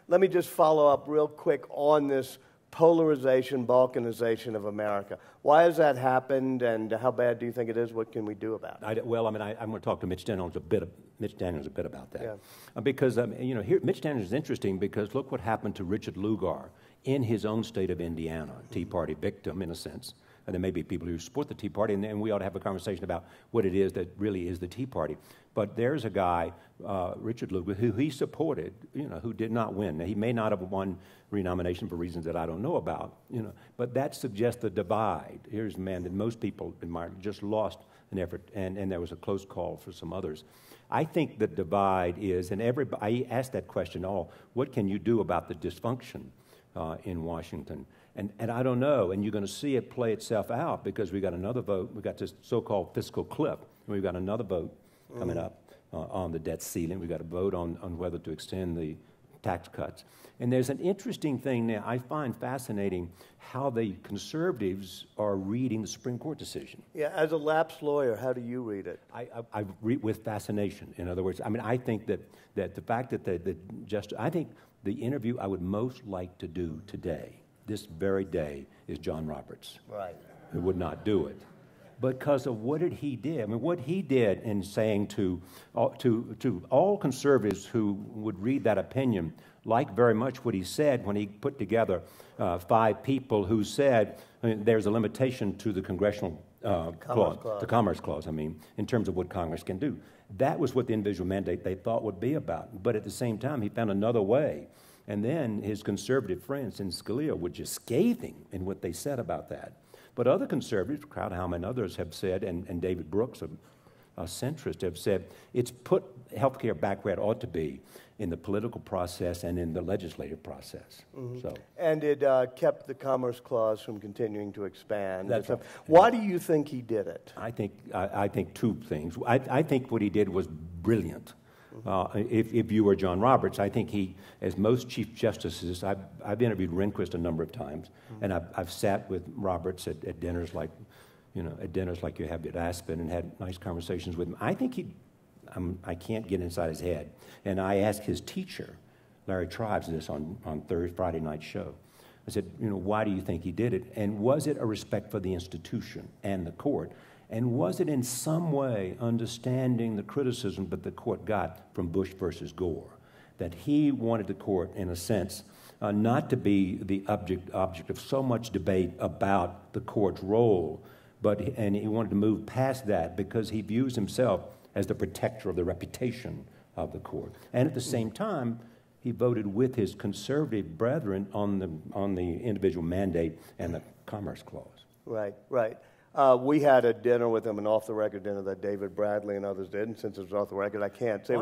let me just follow up real quick on this polarization, balkanization of America. Why has that happened, and how bad do you think it is? What can we do about it? I'm going to talk to Mitch Daniels a bit about that. Yeah. Because, here, Mitch Daniels is interesting because look what happened to Richard Lugar in his own state of Indiana, Tea Party victim in a sense. And there may be people who support the Tea Party, and we ought to have a conversation about what it is that really is the Tea Party. But there's a guy, Richard Lugar, who he supported, who did not win. Now, he may not have won renomination for reasons that I don't know about, but that suggests the divide. Here's a man that most people admire, just lost an effort, and there was a close call for some others. I think the divide is, and I asked that question, what can you do about the dysfunction in Washington? And I don't know, and you're going to see it play itself out because we got another vote. We got this so-called fiscal cliff, and we've got another vote coming up on the debt ceiling. We've got a vote on whether to extend the tax cuts. And there's an interesting thing now. I find fascinating how the conservatives are reading the Supreme Court decision. Yeah, as a lapsed lawyer, how do you read it? I read with fascination. In other words, I think that the fact that I think the interview I would most like to do today, this very day, is John Roberts. Right. Who would not do it because of what he did. What he did in saying to all conservatives who would read that opinion, like very much what he said when he put together 5 people who said there's a limitation to the congressional clause, the Commerce Clause, in terms of what Congress can do. That was what the individual mandate they thought would be about. But at the same time, he found another way. And then his conservative friends in Scalia were just scathing in what they said about that. But other conservatives, Krauthammer and others have said, and David Brooks, a centrist, have said, it's put health care back where it ought to be in the political process and in the legislative process. Mm-hmm. And it kept the Commerce Clause from continuing to expand. That's right. Why do you think he did it? I think 2 things. I think what he did was brilliant. If you were John Roberts, I think he, as most Chief Justices, I've interviewed Rehnquist a number of times, and I've sat with Roberts at dinners like you have at Aspen and had nice conversations with him. I think I can't get inside his head. And I asked his teacher, Larry Tribes, this on Friday night show. I said, why do you think he did it? And was it a respect for the institution and the court? And was it in some way understanding the criticism that the court got from Bush versus Gore? That he wanted the court, in a sense, not to be the object of so much debate about the court's role, and he wanted to move past that because he views himself as the protector of the reputation of the court. And at the same time, he voted with his conservative brethren on the individual mandate and the Commerce Clause. Right, right. We had a dinner with him, an off-the-record dinner that David Bradley and others did, and since it was off the record, I can't say